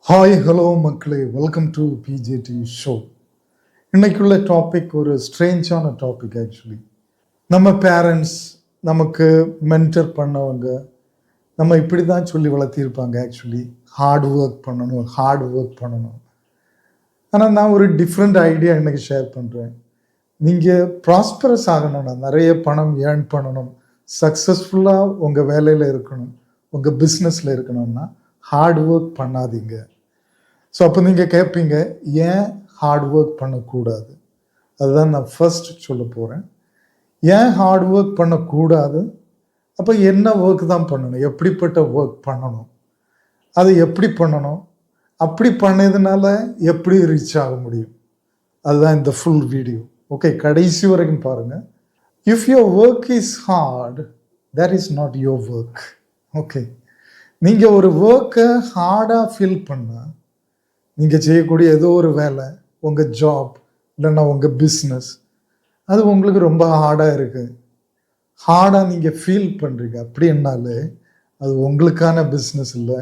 Hi hello மக்களே, welcome to BJT show. இன்னைக்குள்ள topic ஒரு ஸ்ட்ரேஞ்சான டாபிக். ஆக்சுவலி நம்ம பேரண்ட்ஸ் நமக்கு மென்டர் பண்ணவங்க நம்ம இப்படி தான் சொல்லி வளர்த்திருப்பாங்க. ஆக்சுவலி ஹார்ட் ஒர்க் பண்ணணும். ஆனால் நான் ஒரு டிஃப்ரெண்ட் ஐடியா இன்னைக்கு ஷேர் பண்ணுறேன். நீங்கள் ப்ராஸ்பரஸ் ஆகணும்னா, நிறைய பணம் ஏர்ன் பண்ணணும், சக்ஸஸ்ஃபுல்லாக உங்கள் வேலையில் இருக்கணும், உங்கள் பிஸ்னஸில் இருக்கணும்னா ஹார்ட் ஒர்க் பண்ணாதீங்க. ஸோ அப்போ நீங்கள் கேட்பீங்க, ஏன் ஹார்ட் ஒர்க் பண்ணக்கூடாது? அதுதான் நான் ஃபர்ஸ்ட் சொல்ல போகிறேன். ஏன் ஹார்ட் ஒர்க் பண்ணக்கூடாது? அப்போ என்ன ஒர்க் தான் பண்ணணும், எப்படிப்பட்ட ஒர்க் பண்ணணும், அது எப்படி பண்ணணும், அப்படி பண்ணதுனால எப்படி ரீச் ஆக முடியும், அதுதான் இந்த ஃபுல் வீடியோ. ஓகே, கடைசி வரைக்கும் பாருங்கள். If your work is hard, that is not your work. Okay, நீங்கள் ஒரு ஒர்க்கை ஹார்டாக ஃபீல் பண்ணால், நீங்கள் செய்யக்கூடிய ஏதோ ஒரு வேலை, உங்கள் ஜாப் இல்லைன்னா உங்கள் பிஸ்னஸ், அது உங்களுக்கு ரொம்ப ஹார்டாக இருக்குது, ஹார்டாக நீங்கள் ஃபீல் பண்ணுறீங்க அப்படின்னாலே அது உங்களுக்கான பிஸ்னஸ் இல்லை,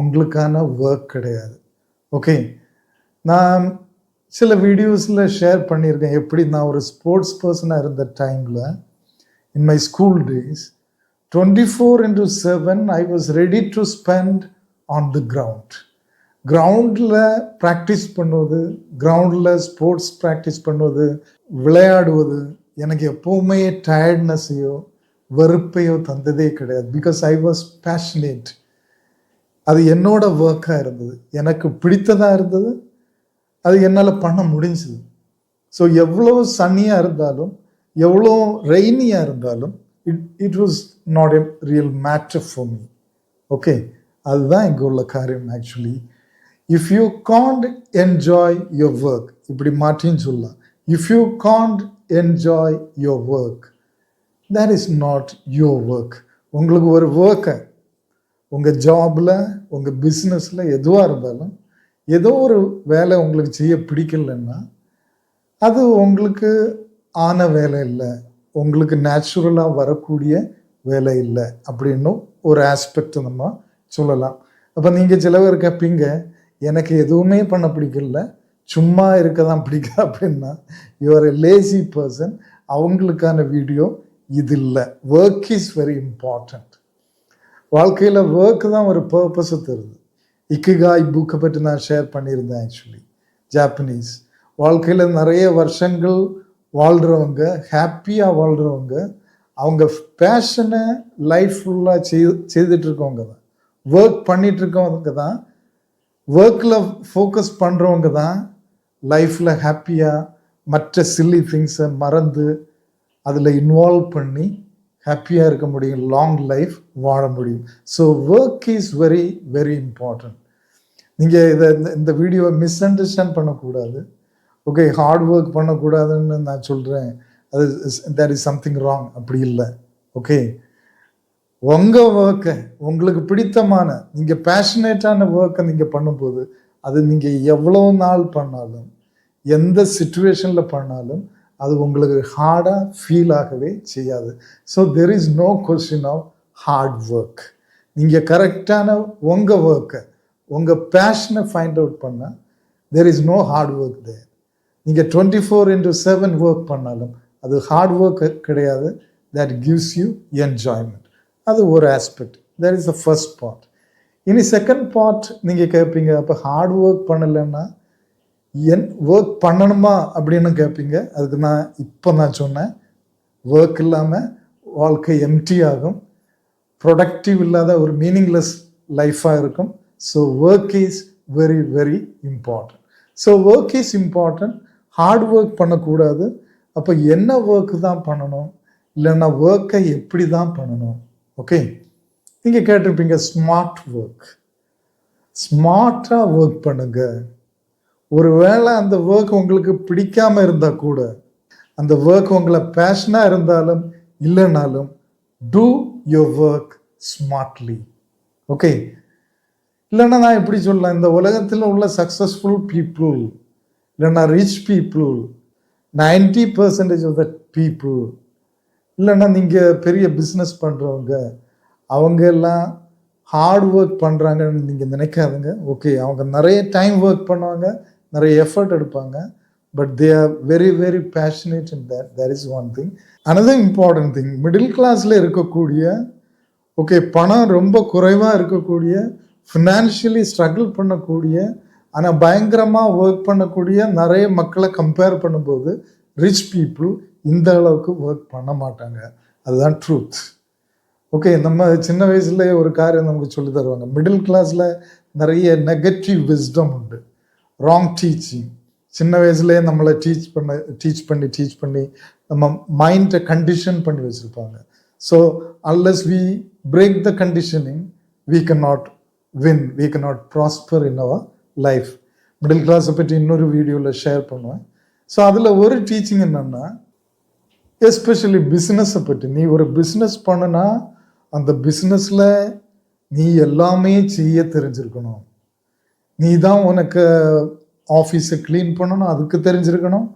உங்களுக்கான ஒர்க் கிடையாது. ஓகே, நான் சில வீடியோஸில் ஷேர் பண்ணியிருக்கேன். எப்படி நான் ஒரு ஸ்போர்ட்ஸ் பர்சனாக இருந்த டைமில், in my school days, 24/7 I was ready to spend on the கிரவுண்டில் ப்ராக்டிஸ் பண்ணுவது, கிரவுண்டில் ஸ்போர்ட்ஸ் ப்ராக்டிஸ் பண்ணுவது, விளையாடுவது எனக்கு எப்போவுமே டயர்ட்னஸையோ வெறுப்பையோ தந்ததே கிடையாது. Because I was passionate. அது என்னோட ஒர்க்காக இருந்தது, எனக்கு பிடித்ததாக இருந்தது, அது என்னால் பண்ண முடிஞ்சது. ஸோ எவ்வளோ சன்னியாக இருந்தாலும், எவ்வளோ ரெய்னியாக இருந்தாலும், it was not a real matter for me. Okay, அதுதான் இங்கே உள்ள காரியம். Actually if you can't enjoy your work, இப்படி மாற்றின்னு சொல்லலாம், if you can't enjoy your work, that is not your work. உங்களுக்கு ஒரு ஒர்க்கை உங்கள் ஜாபில், உங்கள் பிஸ்னஸில் எதுவாக இருந்தாலும், ஏதோ ஒரு வேலை உங்களுக்கு செய்ய பிடிக்கலன்னா அது உங்களுக்கு ஆன வேலை இல்லை, உங்களுக்கு நேச்சுரலாக வரக்கூடிய வேலை இல்லை அப்படின்னும் ஒரு ஆஸ்பெக்ட் நம்ம சொல்லலாம். அப்போ நீங்கள் சில பேர் கேட்பீங்க, எனக்கு எதுவுமே பண்ண பிடிக்கல, சும்மா இருக்க தான் பிடிக்கும் அப்படின்னா, யூஆர் எ லேசி பர்சன். அவங்களுக்கான வீடியோ இது இல்லை. Work is very important. வாழ்க்கையில் ஒர்க்கு தான் ஒரு பர்பஸை தருது. இக்கிகாய் புக்கை பற்றி நான் ஷேர் பண்ணியிருந்தேன். ஆக்சுவலி ஜாப்பனீஸ் வாழ்க்கையில் நிறைய வருஷங்கள் வாழ்கிறவங்க, ஹாப்பியாக வாழ்கிறவங்க, அவங்க பேஷனை லைஃப் ஃபுல்லாக செய்துட்டு இருக்கவங்க தான், ஒர்க் பண்ணிட்டு இருக்கவங்க தான், ஒர்க்கில் ஃபோக்கஸ் பண்ணுறவங்க தான் லைஃப்பில் ஹாப்பியாக மற்ற சில்லி திங்ஸை மறந்து அதில் இன்வால்வ் பண்ணி ஹாப்பியாக இருக்க முடியும், லாங் லைஃப் வாழ முடியும். So work is very very important. நீங்கள் இந்த வீடியோவை மிஸ் அண்டர்ஸ்டாண்ட் பண்ணக்கூடாது. ஓகே, ஹார்ட் ஒர்க் பண்ணக்கூடாதுன்னு நான் சொல்கிறேன், அது தேட் இஸ் சம்திங் ராங், அப்படி இல்லை. ஓகே, உங்கள் ஒர்க்கை, உங்களுக்கு பிடித்தமான, நீங்கள் பேஷனேட்டான ஒர்க்கை நீங்கள் பண்ணும்போது, அது நீங்கள் எவ்வளோ நாள் பண்ணாலும், எந்த சிச்சுவேஷனில் பண்ணாலும், அது உங்களுக்கு ஹார்டாக ஃபீல் ஆகவே செய்யாது. So there is no question of hard work. நீங்கள் கரெக்டான உங்கள் ஒர்க்கை, உங்கள் பேஷனை ஃபைண்ட் அவுட் பண்ணால் there is no hard work there. நீங்கள் 24/7 ஒர்க் பண்ணாலும் அது ஹார்ட் ஒர்க் கிடையாது. That gives you enjoyment. அது ஒரு aspect. That is the first part. இனி செகண்ட் பார்ட் நீங்கள் கேட்பீங்க, அப்போ ஹார்ட் ஒர்க் பண்ணலைன்னா ஒர்க் பண்ணணுமா அப்படின்னு கேட்பீங்க. அதுக்கு நான் சொன்னேன், ஒர்க் இல்லாமல் வாழ்க்கை எம்டி ஆகும், ப்ரொடக்டிவ் இல்லாத ஒரு மீனிங்லெஸ் லைஃபாக இருக்கும். So work is very very important. So work is important. Hard work பண்ணக்கூடாது. அப்போ என்ன ஒர்க்கு தான் பண்ணணும், இல்லைன்னா ஒர்க்கை எப்படி தான் பண்ணணும்? ஓகே, நீங்கள் கேட்டிருப்பீங்க ஸ்மார்ட் ஒர்க். ஸ்மார்ட்டாக ஒர்க் பண்ணுங்க. ஒரு வேளை அந்த ஒர்க் உங்களுக்கு பிடிக்காம இருந்தால் கூட, அந்த ஒர்க் உங்களை பேஷனாக இருந்தாலும் இல்லைனாலும், do your work smartly. Okay, இல்லைன்னா நான் எப்படி சொல்லலாம், இந்த உலகத்தில் உள்ள சக்ஸஸ்ஃபுல் பீப்புள், இல்லைன்னா rich people, 90% of the people, இல்லைன்னா நீங்கள் பெரிய பிஸ்னஸ் பண்ணுறவங்க, அவங்க எல்லாம் ஹார்ட் ஒர்க் பண்ணுறாங்கன்னு நீங்கள் நினைக்காதுங்க. ஓகே, அவங்க நிறைய டைம் ஒர்க் பண்ணுவாங்க, நிறைய எஃபர்ட் எடுப்பாங்க, but they are very very passionate in that is one thing. Another important thing, middle கிளாஸில் இருக்கக்கூடிய ஓகே பணம் ரொம்ப குறைவாக இருக்கக்கூடிய, ஃபினான்ஷியலி ஸ்ட்ரகிள் பண்ணக்கூடிய, ஆனால் பயங்கரமாக ஒர்க் பண்ணக்கூடிய நிறைய மக்களை கம்பேர் பண்ணும்போது ரிச் பீப்புள் இந்த அளவுக்கு ஒர்க் பண்ண மாட்டாங்க. அதுதான் ட்ரூத். ஓகே, நம்ம சின்ன வயசுலேயே ஒரு காரியம் நமக்கு சொல்லி தருவாங்க. மிடில் கிளாஸில் நிறைய நெகட்டிவ் விஸ்டம் உண்டு, ராங் டீச்சிங். சின்ன வயசுலேயே நம்மளை டீச் பண்ணி நம்ம மைண்டை கண்டிஷன் பண்ணி வச்சுருப்பாங்க. So unless we break the conditioning we cannot win, we cannot prosper in our life. Middle கிளாஸை பற்றி இன்னொரு வீடியோவில் ஷேர் பண்ணுவேன். ஸோ அதில் ஒரு டீச்சிங் என்னென்னா, எஸ்பெஷலி பிஸ்னஸை பற்றி. நீ ஒரு பிஸ்னஸ் பண்ணுனா அந்த பிஸ்னஸில் நீ எல்லாமே செய்ய தெரிஞ்சிருக்கணும். நீ தான் உனக்கு ஆஃபீஸை க்ளீன் பண்ணணும், அதுக்கு தெரிஞ்சிருக்கணும்.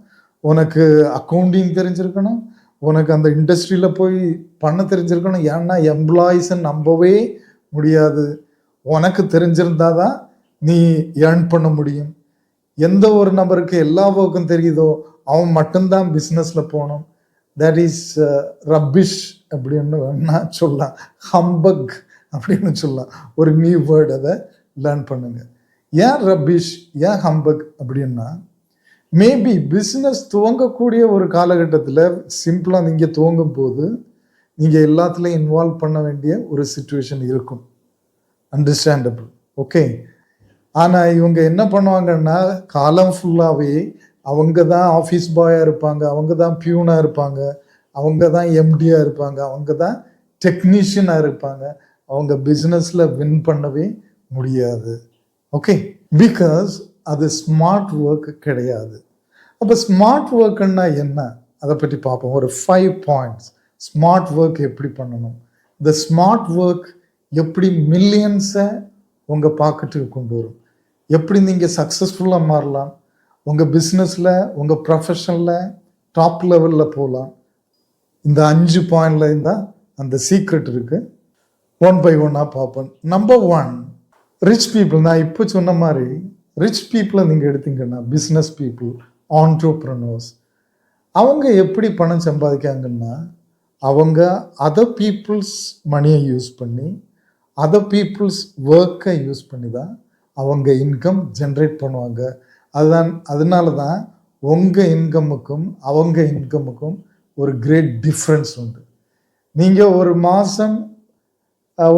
உனக்கு அக்கௌண்டிங் தெரிஞ்சிருக்கணும். உனக்கு அந்த இண்டஸ்ட்ரியில் போய் பண்ண தெரிஞ்சிருக்கணும். ஏன்னா எம்ப்ளாயீஸை நம்பவே முடியாது. உனக்கு தெரிஞ்சிருந்தா தான் நீ ஏர்ன் பண்ண முடியும். எந்த ஒரு நபருக்கு எல்லா ஒர்க்கும் தெரியுதோ அவன் மட்டும்தான் பிஸ்னஸில் போகணும். தட் இஸ் ரப்பிஷ் அப்படின்னு வேணா சொல்லலாம், ஹம்பக் அப்படின்னு சொல்லலாம். ஒரு நியூ வேர்ட், அதை லேர்ன் பண்ணுங்க. ஏன் ரப்பிஷ், ஏன் ஹம்பக் அப்படின்னா, மேபி பிஸ்னஸ் துவங்கக்கூடிய ஒரு காலகட்டத்தில் சிம்பிளாக நீங்கள் துவங்கும் போது நீங்கள் எல்லாத்துலேயும் இன்வால்வ் பண்ண வேண்டிய ஒரு சிச்சுவேஷன் இருக்கும், அண்டர்ஸ்டாண்டபிள். ஓகே, ஆனால் இவங்க என்ன பண்ணுவாங்கன்னா, காலம் ஃபுல்லாகவே அவங்க தான் ஆஃபீஸ் பாயாக இருப்பாங்க, அவங்க தான் பியூனாக இருப்பாங்க, அவங்க தான் எம்டியாக இருப்பாங்க, அவங்க தான் டெக்னீஷியனாக இருப்பாங்க. அவங்க பிஸ்னஸில் வின் பண்ணவே முடியாது. ஓகே, பிகாஸ் அது ஸ்மார்ட் ஒர்க் கிடையாது. அப்போ ஸ்மார்ட் ஒர்க்குன்னா என்ன, அதை பற்றி பார்ப்போம். ஒரு 5 பாயிண்ட்ஸ். ஸ்மார்ட் ஒர்க் எப்படி பண்ணணும், இந்த ஸ்மார்ட் ஒர்க் எப்படி மில்லியன்ஸை உங்கள் பாக்கெட்டுக்கு கொண்டு வரும், எப்படி நீங்கள் சக்ஸஸ்ஃபுல்லாக மாறலாம், உங்கள் பிஸ்னஸில் உங்கள் ப்ரொஃபஷனில் டாப் லெவலில் போகலாம். இந்த 5 பாயிண்ட்ல தான் அந்த சீக்ரெட் இருக்குது. ஒன் பை ஒன்னாக பார்ப்போம். Number 1, rich people. நான் இப்போ சொன்ன மாதிரி ரிச் பீப்புளை நீங்கள் எடுத்தீங்கன்னா, பிஸ்னஸ் பீப்புள், ஆண்டர்ப்ரனர்ஸ், அவங்க எப்படி பணம் சம்பாதிக்காங்கன்னா, அவங்க அதர் பீப்புள்ஸ் மணியை யூஸ் பண்ணி, அதர் பீப்புள்ஸ் ஒர்க்கை யூஸ் பண்ணி தான் அவங்க இன்கம் ஜென்ரேட் பண்ணுவாங்க. அதனால தான் உங்கள் இன்கமுக்கும் அவங்க இன்கமுக்கும் ஒரு கிரேட் டிஃப்ரென்ஸ் உண்டு. நீங்கள் ஒரு மாதம்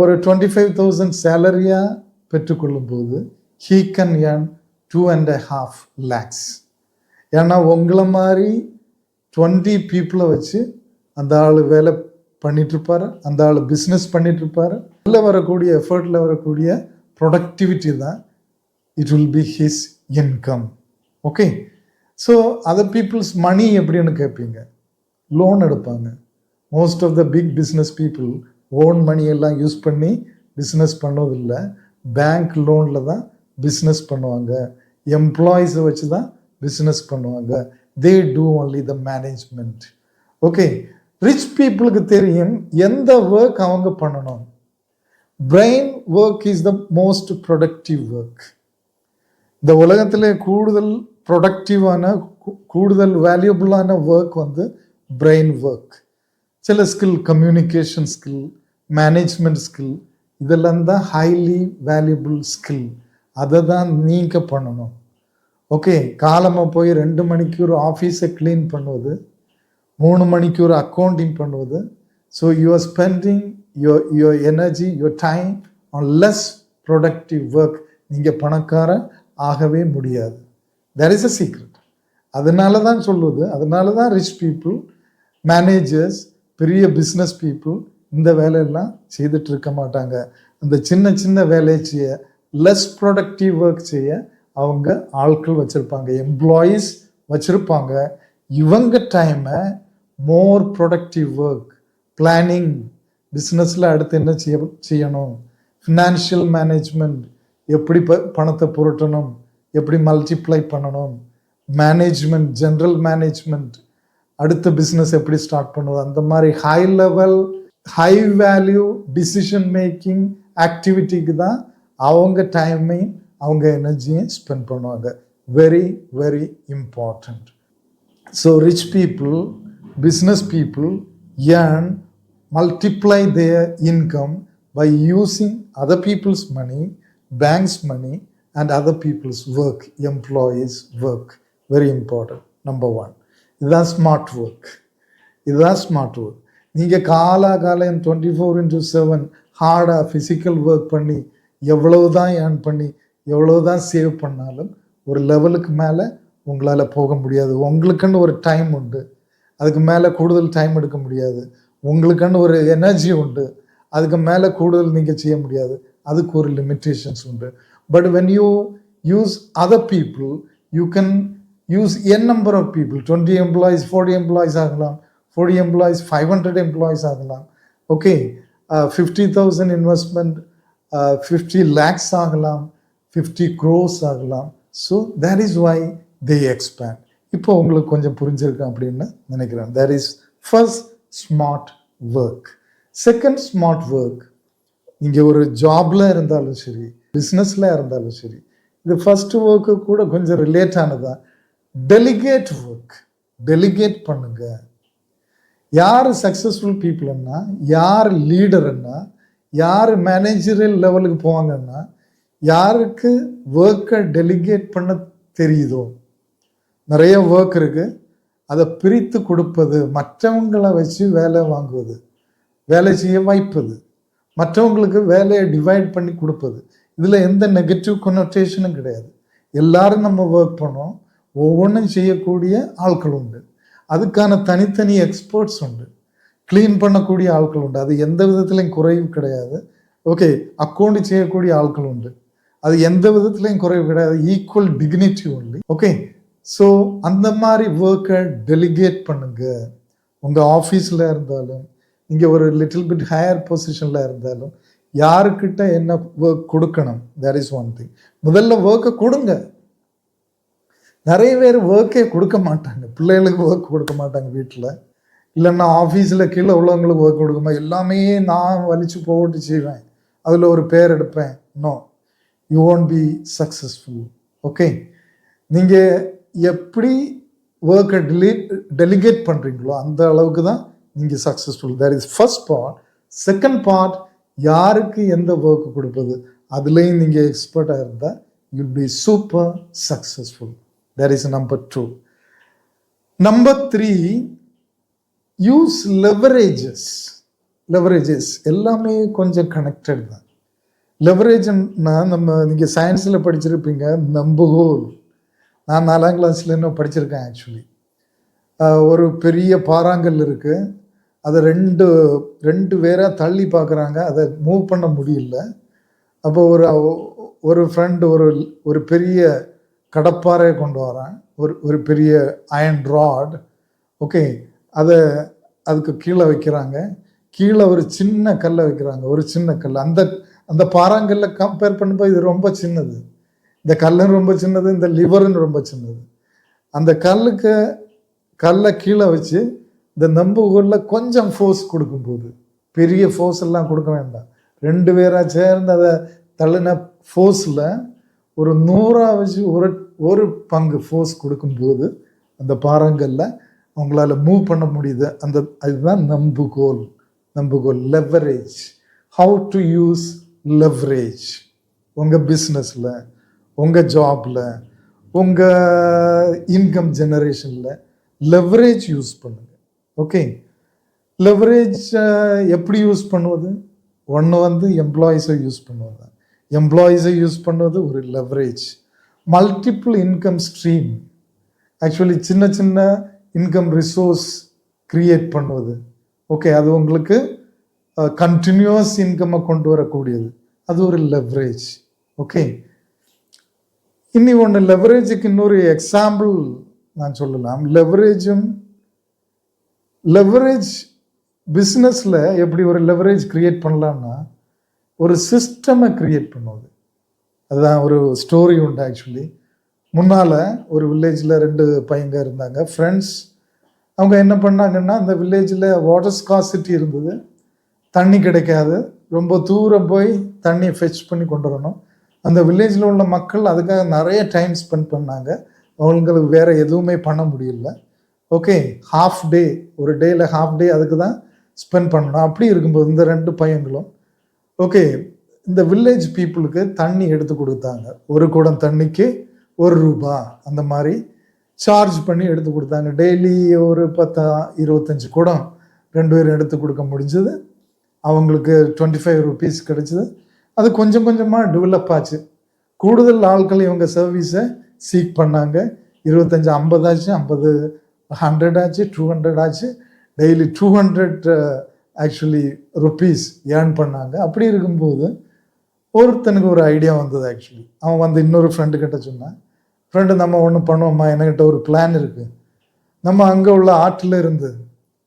ஒரு 25,000 சேலரியாக பெற்றுக்கொள்ளும் போது he can earn 2.5 lakhs. ஏன்னா உங்களை மாதிரி 20 பீப்புளை வச்சு அந்த ஆள் வேலை பண்ணிகிட்ருப்பார், அந்த ஆள் பிஸ்னஸ் பண்ணிகிட்ருப்பார். அதில் வரக்கூடிய எஃபர்ட்டில் வரக்கூடிய ப்ரொடக்டிவிட்டி தான் it will be his income. Okay, so other people's money எப்படின்னு கேட்பீங்க, லோன் எடுப்பாங்க. Most of the big business people own மணியெல்லாம் யூஸ் பண்ணி பிஸ்னஸ் பண்ணுவதில்லை, பேங்க் லோனில் தான் பிஸ்னஸ் பண்ணுவாங்க, எம்ப்ளாயீஸை வச்சு தான் பிஸ்னஸ் பண்ணுவாங்க. They do only the management. Okay, rich பீப்புளுக்கு தெரியும் எந்த ஒர்க் அவங்க பண்ணணும். Brain work is the most productive work. இந்த உலகத்தில் கூடுதல் ப்ரொடக்டிவான, கூடுதல் வேல்யூபிளான ஒர்க் வந்து பிரெயின் ஒர்க். சில skill, communication skill, management skill, இதெல்லாம் தான் ஹைலி வேல்யூபிள் ஸ்கில். அதை தான் நீங்கள் பண்ணணும். ஓகே, காலமாக போய் 2 மணிக்கு ஒரு ஆஃபீஸை க்ளீன் பண்ணுவது, 3 மணிக்கு ஒரு அக்கௌண்டிங் பண்ணுவது. So you are spending your energy, your time on less productive work. நீங்கள் பணக்காரன் ஆகவே முடியாது. There is a secret. அதனால தான் சொல்லுவது, அதனால தான் ரிச் பீப்புள், மேனேஜர்ஸ், பெரிய பிஸ்னஸ் பீப்புள் இந்த வேலையெல்லாம் செய்துட்டு இருக்க மாட்டாங்க. அந்த சின்ன சின்ன வேலையை செய்ய, லெஸ் ப்ரொடக்டிவ் ஒர்க் செய்ய அவங்க ஆட்கள் வச்சுருப்பாங்க, எம்ப்ளாயீஸ் வச்சுருப்பாங்க. இவங்க டைமை மோர் ப்ரொடக்டிவ் ஒர்க், பிளானிங், பிஸ்னஸில் அடுத்து என்ன செய்யணும், ஃபினான்ஷியல் மேனேஜ்மெண்ட், எப்படி பணத்தை புரட்டணும், எப்படி மல்டிப்ளை பண்ணணும், மேனேஜ்மெண்ட், ஜென்ரல் மேனேஜ்மெண்ட், அடுத்த பிஸ்னஸ் எப்படி ஸ்டார்ட் பண்ணுவது, அந்த மாதிரி high level, high value decision making ஆக்டிவிட்டிக்கு தான் அவங்க டைமையும் அவங்க எனர்ஜியும் ஸ்பெண்ட் பண்ணுவாங்க. Very very important. So rich people, business people earn, multiply their income by using other people's money, bank's money, and other people's work, employees' work. Very important. Number one. இதுதான் smart work. இதுதான் smart work. நீங்கள் காலம் 24/7 ஹார்டாக physical work பண்ணி எவ்வளவு தான் earn பண்ணி எவ்வளவு தான் சேவ் பண்ணாலும் ஒரு லெவலுக்கு மேலே உங்களால் போக முடியாது. உங்களுக்குன்னு ஒரு டைம் உண்டு, அதுக்கு மேலே கூடுதல் டைம் எடுக்க முடியாது. உங்களுக்குன்னு ஒரு எனர்ஜி உண்டு, அதுக்கு மேலே கூடுதல் நீங்கள் செய்ய முடியாது. அதுக்கு ஒரு லிமிட்டேஷன்ஸ் உண்டு. But when you use other people, you can use n number of people. 20 employees 40 employees ஆகலாம், 40 எம்ப்ளாயிஸ் 500 எம்ப்ளாயிஸ் ஆகலாம். ஓகே, 50,000 இன்வெஸ்ட்மெண்ட் 50 lakhs ஆகலாம், 50 crores ஆகலாம். So that is why they expand. இப்போ உங்களுக்கு கொஞ்சம் புரிஞ்சிருக்கேன் அப்படின்னு நினைக்கிறேன். That is first smart work. Second smart work, நீங்கள் ஒரு ஜாப்ல இருந்தாலும் சரி, பிஸ்னஸில் இருந்தாலும் சரி, இது ஃபர்ஸ்ட் ஒர்க்கு கூட கொஞ்சம் ரிலேட் ஆனதான். Delegate work. டெலிகேட் பண்ணுங்க. யார் சக்ஸஸ்ஃபுல் பீப்புள்னா, யார் லீடர்னா, யார் மேனேஜரியல் லெவலுக்கு போவாங்கன்னா, யாருக்கு ஒர்க்கை டெலிகேட் பண்ண தெரியுதோ. நிறைய ஒர்க் இருக்கு, அதை பிரித்து கொடுப்பது, மற்றவங்களை வச்சு வேலை வாங்குவது, வேலை செய்ய வைப்பது, மற்றவங்களுக்கு வேலையை டிவைட் பண்ணி கொடுப்பது. இதில் எந்த நெகட்டிவ் கொனோட்டேஷனும் கிடையாது. எல்லாரும் நம்ம ஒர்க் பண்ணோம், ஒவ்வொன்றும் செய்யக்கூடிய ஆட்கள் உண்டு, அதுக்கான தனித்தனி எக்ஸ்பர்ட்ஸ் உண்டு, க்ளீன் பண்ணக்கூடிய ஆட்கள் உண்டு, அது எந்த விதத்துலையும் குறைவு கிடையாது. ஓகே, அக்கௌண்ட் செய்யக்கூடிய ஆட்கள் உண்டு, அது எந்த விதத்துலையும் குறைவு கிடையாது. Equal dignity only. Okay, so அந்த மாதிரி ஒர்க்கை டெலிகேட் பண்ணுங்க. உங்கள் ஆஃபீஸில் இருந்தாலும், இங்கே ஒரு லிட்டில் பிட் ஹையர் பொசிஷனில் இருந்தாலும், யாருக்கிட்ட என்ன ஒர்க் கொடுக்கணும், தேட் இஸ் ஒன் திங். முதல்ல ஒர்க்கை கொடுங்க. நிறைய பேர் ஒர்க்கே கொடுக்க மாட்டாங்க. பிள்ளைகளுக்கு ஒர்க் கொடுக்க மாட்டாங்க வீட்டில், இல்லைன்னா ஆஃபீஸில் கீழே உள்ளவங்களுக்கு ஒர்க் கொடுக்குமா, எல்லாமே நான் வலிச்சு போட்டு செய்வேன், அதில் ஒரு பேர் எடுப்பேன். No, you won't be successful. Okay, நீங்கள் எப்படி ஒர்க்கை டெலிகேட் பண்ணுறீங்களோ அந்த அளவுக்கு தான் நீங்கள் successful. That is first part. Second part, யாருக்கு எந்த ஒர்க்கு கொடுப்பது, அதுலேயும் நீங்கள் எக்ஸ்பர்ட்டாக இருந்தால் you'll be super successful. That is number 2. Number 3, use leverages. Leverages எல்லாமே கொஞ்சம் கனெக்டட் தான். லெவரேஜ்னா நம்ம, நீங்கள் சயின்ஸில் படிச்சிருப்பீங்க, நம்புகோல். நான் 4ஆம் கிளாஸில் இன்னும் படிச்சிருக்கேன் ஆக்சுவலி. ஒரு பெரிய பாறாங்கல் இருக்குது, அதை ரெண்டு பேராக தள்ளி பார்க்குறாங்க, அதை மூவ் பண்ண முடியல. அப்போ ஒரு ஃப்ரெண்டு ஒரு பெரிய கடப்பாறையை கொண்டு வரான், ஒரு பெரிய அயன் ராட். ஓகே, அதுக்கு கீழே வைக்கிறாங்க, கீழே ஒரு சின்ன கல்லை வைக்கிறாங்க, ஒரு சின்ன கல். அந்த பாறாங்கல்ல கம்பேர் பண்ணும்போது இது ரொம்ப சின்னது. இந்த கல்லும் ரொம்ப சின்னது, இந்த லிவரும் ரொம்ப சின்னது. அந்த கல்லை கீழே வச்சு இந்த நம்புகோலில் கொஞ்சம் ஃபோர்ஸ் கொடுக்கும்போது, பெரிய ஃபோர்ஸ் எல்லாம் கொடுக்க வேண்டாம், 2 பேராக சேர்ந்து அதை தள்ளின ஃபோர்ஸில் ஒரு 100 வச்சு ஒரு பங்கு ஃபோர்ஸ் கொடுக்கும்போது அந்த பாறாங்கல்ல அவங்களால மூவ் பண்ண முடியுது. அதுதான் நம்புகோல். Leverage. How to use leverage. உங்கள் பிஸ்னஸில், உங்கள் ஜாபில், உங்கள் இன்கம் ஜெனரேஷனில் லெவரேஜ் யூஸ் பண்ணுங்க. ஓகே, லெவரேஜ் எப்படி யூஸ் பண்ணுவது? ஒன்று எம்ப்ளாயீஸை யூஸ் பண்ணுவது. எம்ப்ளாயீஸை யூஸ் பண்ணுவது ஒரு leverage. Multiple income stream, actually சின்ன இன்கம் ரிசோர்ஸ் கிரியேட் பண்ணுவது. ஓகே, அது உங்களுக்கு கண்டினியூஸ் இன்கம்மை கொண்டு வரக்கூடியது, அது ஒரு லெவரேஜ். ஓகே, இனி ஒன்று, லெவரேஜுக்கு இன்னொரு எக்ஸாம்பிள் நான் சொல்லலாம். லெவரேஜ் பிஸ்னஸில் எப்படி ஒரு லெவரேஜ் கிரியேட் பண்ணலான்னா, ஒரு சிஸ்டமை கிரியேட் பண்ணுவது. அதுதான் ஒரு ஸ்டோரி உண்டு ஆக்சுவலி. முன்னால் ஒரு வில்லேஜில் 2 பையங்க இருந்தாங்க, ஃப்ரெண்ட்ஸ். அவங்க என்ன பண்ணாங்கன்னா, அந்த வில்லேஜில் வாட்டர் ஸ்கார்சிட்டி இருந்தது, தண்ணி கிடைக்காது, ரொம்ப தூரம் போய் தண்ணி ஃபெச் பண்ணி கொண்டு வரணும். அந்த வில்லேஜில் உள்ள மக்கள் அதுக்காக நிறைய டைம் ஸ்பெண்ட் பண்ணாங்க. அவங்களுக்கு வேறு எதுவுமே பண்ண முடியல. ஓகே, ஹாஃப் டே, ஒரு டேயில் ஹாஃப் டே அதுக்கு தான் ஸ்பெண்ட் பண்ணணும். அப்படி இருக்கும்போது இந்த 2 பையங்களும் ஓகே, இந்த வில்லேஜ் பீப்புளுக்கு தண்ணி எடுத்து கொடுத்தாங்க. ஒரு குடம் தண்ணிக்கு ₹1 அந்த மாதிரி சார்ஜ் பண்ணி எடுத்து கொடுத்தாங்க. டெய்லி ஒரு 10-25 குடம் 2 பேரும் எடுத்து கொடுக்க முடிஞ்சது. அவங்களுக்கு ₹25 கிடைச்சிது. அது கொஞ்சம் கொஞ்சமாக டெவலப் ஆச்சு. கூடுதல் ஆட்கள் இவங்க சர்வீஸை சீக் பண்ணாங்க. 25, 50 ஆச்சு, 50, 100 ஆச்சு, 200 ஆச்சு. டெய்லி 200 ஆக்சுவலி ருப்பீஸ் ஏர்ன் பண்ணாங்க. அப்படி இருக்கும்போது ஒருத்தனுக்கு ஒரு ஐடியா வந்தது. ஆக்சுவலி அவன் வந்து இன்னொரு ஃப்ரெண்டு கிட்ட சொன்னான், ஃப்ரெண்டு நம்ம ஒன்று பண்ணுவோம்மா, என்கிட்ட ஒரு பிளான் இருக்குது. நம்ம அங்கே உள்ள ஆற்றில் இருந்து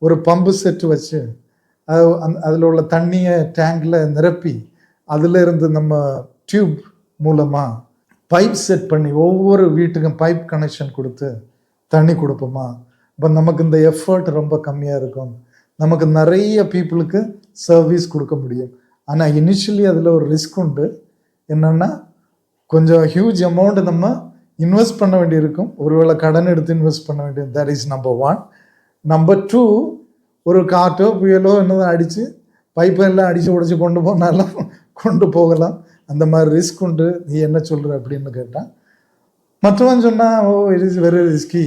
ஒரு பம்பு செட்டு வச்சு அதில் உள்ள தண்ணியை டேங்கில் நிரப்பி அதில் இருந்து நம்ம டியூப் மூலமாக பைப் செட் பண்ணி ஒவ்வொரு வீட்டுக்கும் பைப் கனெக்ஷன் கொடுத்து தண்ணி கொடுப்போமா. இப்போ நமக்கு இந்த எஃபர்ட் ரொம்ப கம்மியாக இருக்கும். நமக்கு நிறைய பீப்புளுக்கு சர்வீஸ் கொடுக்க முடியும். ஆனால் இனிஷியலி அதில் ஒரு ரிஸ்க் உண்டு. என்னென்னா கொஞ்சம் ஹியூஜ் அமௌண்ட் நம்ம இன்வெஸ்ட் பண்ண வேண்டியிருக்கும். ஒருவேளை கடன் எடுத்து இன்வெஸ்ட் பண்ண வேண்டியது. That is number 1. நம்பர் 2, ஒரு காற்றோ புயலோ என்னதான் அடித்து பைப்பெல்லாம் அடித்து உடச்சி கொண்டு போனாலும் கொண்டு போகலாம். அந்த மாதிரி ரிஸ்க் உண்டு. நீ என்ன சொல்கிற அப்படின்னு கேட்டான். மற்றவன் சொன்னால், ஓ இட் இஸ் வெரி ரிஸ்கி,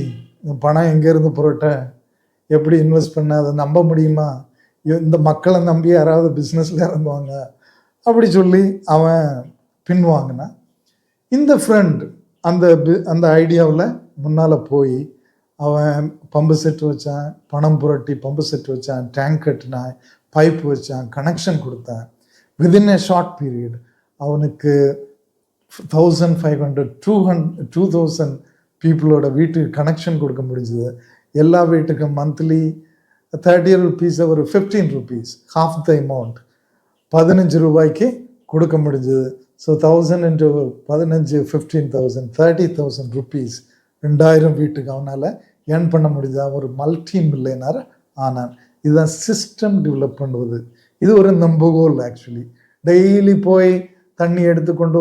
பணம் எங்கேருந்து புரட்ட, எப்படி இன்வெஸ்ட் பண்ண, அதை நம்ப முடியுமா, இந்த மக்களை நம்பி யாராவது பிஸ்னஸில் இறங்குவாங்க, அப்படி சொல்லி அவன் பின்வாங்கினான். இந்த ஃப்ரெண்ட் அந்த ஐடியாவில் முன்னால் போய் அவன் பம்பு செட்டு வச்சான், பணம் புரட்டி பம்பு செட்டு வச்சான், டேங்க் கட்டினான், பைப் வச்சான், கனெக்ஷன் கொடுத்தான். விதின் எ ஷார்ட் பீரியட் அவனுக்கு 1500 2000 பீப்புளோட வீட்டுக்கு கனெக்ஷன் கொடுக்க முடிஞ்சது. எல்லா வீட்டுக்கும் மந்த்லி ₹30 ஒரு ₹15, half the amount, ₹15 கொடுக்க முடிஞ்சது. ஸோ 1000 into 15, 15,000, ₹30,000, 2000 வீட்டுக்கு அவனால் ஏர்ன் பண்ண முடிஞ்சது. ஒரு மல்டி மில்லியனர் ஆனான். இதுதான் சிஸ்டம் டெவலப் பண்ணுவது. இது ஒரு நம்புகோல். ஆக்சுவலி டெய்லி போய் தண்ணி எடுத்து கொண்டு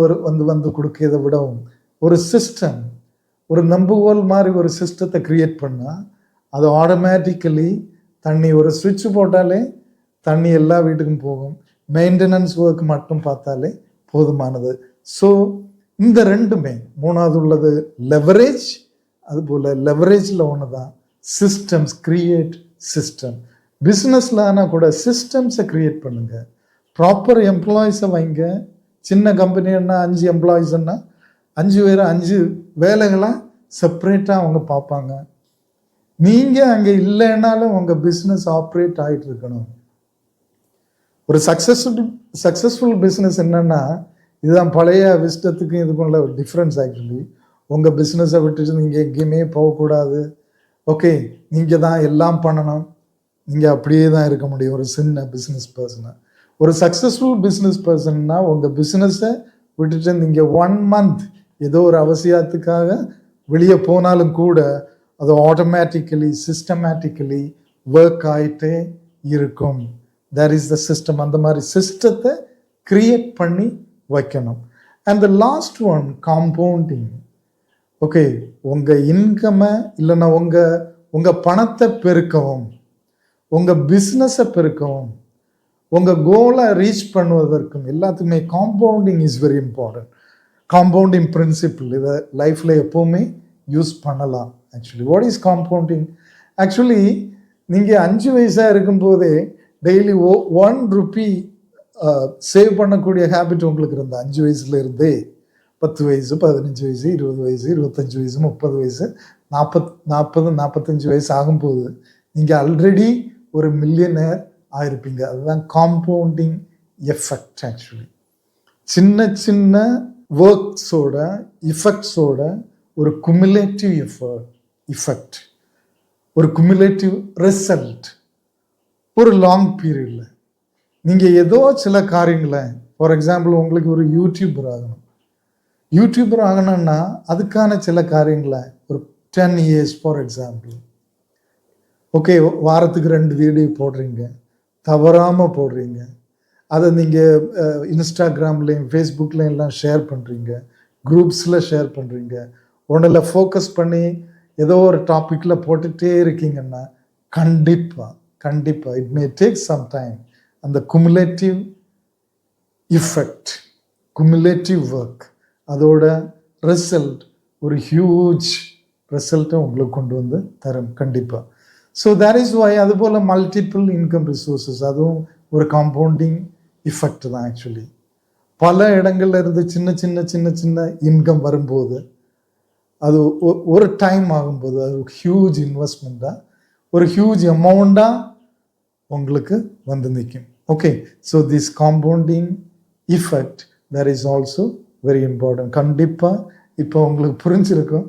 வந்து கொடுக்கிறத விடவும் ஒரு சிஸ்டம், ஒரு நம்புகோல் மாதிரி ஒரு சிஸ்டத்தை கிரியேட் பண்ணால் அது ஆட்டோமேட்டிக்கலி தண்ணி ஒரு சுவிட்ச் போட்டாலே தண்ணி எல்லா வீட்டுக்கும் போகும். மெயின்டெனன்ஸ் ஒர்க் மட்டும் பார்த்தாலே போதுமானது. ஸோ இந்த ரெண்டுமே, மூணாவது உள்ளது லெவரேஜ். அதுபோல் லெவரேஜில் ஒன்று தான் சிஸ்டம்ஸ், கிரியேட் சிஸ்டம். பிஸ்னஸில் ஆனால் கூட சிஸ்டம்ஸை க்ரியேட் பண்ணுங்கள். ப்ராப்பர் எம்ப்ளாயிஸை வைங்க. சின்ன கம்பெனின்னா 5 எம்ப்ளாயிஸ்ன்னா 5 பேர் 5 வேலைகளை செப்பரேட்டாக அவங்க பார்ப்பாங்க. நீங்கள் அங்கே இல்லைன்னாலும் உங்கள் பிஸ்னஸ் ஆப்ரேட் ஆகிட்டு இருக்கணும். ஒரு சக்ஸஸ்ஃபுல் பிஸ்னஸ் என்னென்னா, இதுதான் பழைய விஸ்டத்துக்கும் இதுக்கும் உள்ள ஒரு டிஃப்ரென்ஸ். ஆக்சுவலி உங்கள் பிஸ்னஸை விட்டுட்டு நீங்கள் எங்கேயுமே போகக்கூடாது. ஓகே, நீங்கள் தான் எல்லாம் பண்ணணும். நீங்கள் அப்படியே தான் இருக்க முடியும் ஒரு சின்ன பிஸ்னஸ் பர்சனாக. ஒரு சக்ஸஸ்ஃபுல் பிஸ்னஸ் பர்சன்னா உங்கள் பிஸ்னஸை விட்டுட்டு நீங்கள் 1 month ஏதோ ஒரு அவசியத்துக்காக வெளியே போனாலும் கூட அது ஆட்டோமேட்டிக்கலி சிஸ்டமேட்டிக்கலி ஒர்க் ஆகிட்டே இருக்கும். There is the system. அந்த மாதிரி சிஸ்டத்தை கிரியேட் பண்ணி வைக்கணும். And the last one, compounding. Okay, உங்கள் இன்கம்மை இல்லைன்னா உங்கள் பணத்தை பெருக்கவும், உங்கள் பிஸ்னஸை பெருக்கவும், உங்கள் கோலை ரீச் பண்ணுவதற்கும் எல்லாத்துக்குமே compounding is very important. Compounding principle இதை லைஃப்பில் எப்போவுமே யூஸ் பண்ணலாம். Actually what is compounding? Actually நீங்கள் 5 வயசாக இருக்கும்போதே டெய்லி ₹1 சேவ் பண்ணக்கூடிய ஹேபிட் உங்களுக்கு இருந்த 5 வயசுல இருந்தே 10 வயசு, 15 வயசு, 20 வயசு, 25 வயசு, 30 வயசு, 40, 45 வயசு ஆகும்போது நீங்கள் ஆல்ரெடி ஒரு மில்லியனர் ஆயிருப்பீங்க. அதுதான் காம்பவுண்டிங் எஃபெக்ட். ஆக்சுவலி சின்ன சின்ன ஒர்க்ஸோட இஃபெக்ட்ஸோட ஒரு குமுலேட்டிவ் இஃபெக்ட், ஒரு குமுலேட்டிவ் ரிசல்ட் ஒரு லாங் பீரியடில். நீங்கள் ஏதோ சில காரியங்களை, ஃபார் எக்ஸாம்பிள் உங்களுக்கு ஒரு யூடியூபர் ஆகணும்னா அதுக்கான சில காரியங்களை ஒரு 10 years ஃபார் எக்ஸாம்பிள். ஓகே, வாரத்துக்கு 2 வீடியோ போடுறீங்க, தவறாமல் போடுறீங்க. அதை நீங்கள் இன்ஸ்டாகிராம்லேயும் ஃபேஸ்புக்லேயும் எல்லாம் ஷேர் பண்ணுறீங்க, குரூப்ஸில் ஷேர் பண்ணுறீங்க, ஒன்றில் ஃபோக்கஸ் பண்ணி ஏதோ ஒரு டாப்பிக்கில் போட்டுகிட்டே இருக்கீங்கன்னா கண்டிப்பாக it may take some time. அந்த குமுலேட்டிவ் இஃபெக்ட், குமுலேட்டிவ் ஒர்க், அதோட ரிசல்ட் ஒரு ஹியூஜ் ரிசல்ட்டை உங்களுக்கு கொண்டு வந்து தரும் கண்டிப்பாக. ஸோ தேட் இஸ் வை அதுபோல் மல்டிபிள் இன்கம் ரிசோர்ஸஸ், அதுவும் ஒரு காம்பவுண்டிங் இஃபெக்ட் தான் ஆக்சுவலி. பல இடங்கள்ல இருந்து சின்ன சின்ன சின்ன சின்ன இன்கம் வரும்போது அது ஒரு டைம் ஆகும்போது அது ஹியூஜ் இன்வெஸ்ட்மெண்ட்டாக, ஒரு ஹியூஜ் அமௌண்ட்டாக உங்களுக்கு வந்து நிற்கும். Okay, so this compounding effect that is also very important. கண்டிப்பாக இப்போ உங்களுக்கு புரிஞ்சிருக்கும்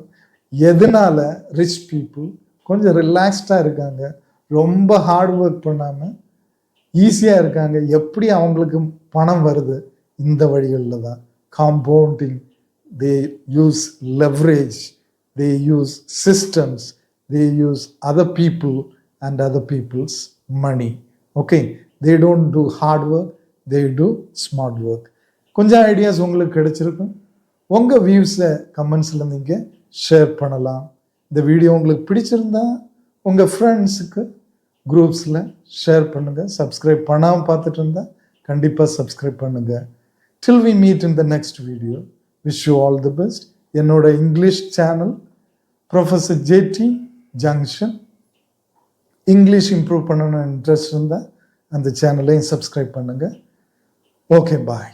எதனால ரிச் பீப்புள் கொஞ்சம் ரிலாக்ஸ்டாக இருக்காங்க, ரொம்ப ஹார்ட் ஒர்க் பண்ணாமல் ஈஸியாக இருக்காங்க. எப்படி அவங்களுக்கு பணம் வருது? இந்த வழிகளில் தான். Compounding, they use leverage, they use systems, they use other people and other people's money. Okay, they don't do hard work, they do smart work. கொஞ்சம் ஐடியாஸ் உங்களுக்கு கிடைச்சிருக்கும். உங்கள் வியூஸை கமெண்ட்ஸில் நீங்கள் ஷேர் பண்ணலாம். இந்த வீடியோ உங்களுக்கு பிடிச்சிருந்தா உங்கள் ஃப்ரெண்ட்ஸுக்கு குரூப்ஸில் ஷேர் பண்ணுங்கள். சப்ஸ்கிரைப் பண்ணாமல் பார்த்துட்டு இருந்தால் கண்டிப்பாக சப்ஸ்கிரைப் பண்ணுங்கள். Till we meet in the next video, wish you all the best. என்னோட English channel professor JD junction. English improve பண்ணணும்னு இன்ட்ரெஸ்ட் இருந்தால் அந்த சேனலையும் சப்ஸ்கிரைப் பண்ணுங்கள். ஓகே, பாய்.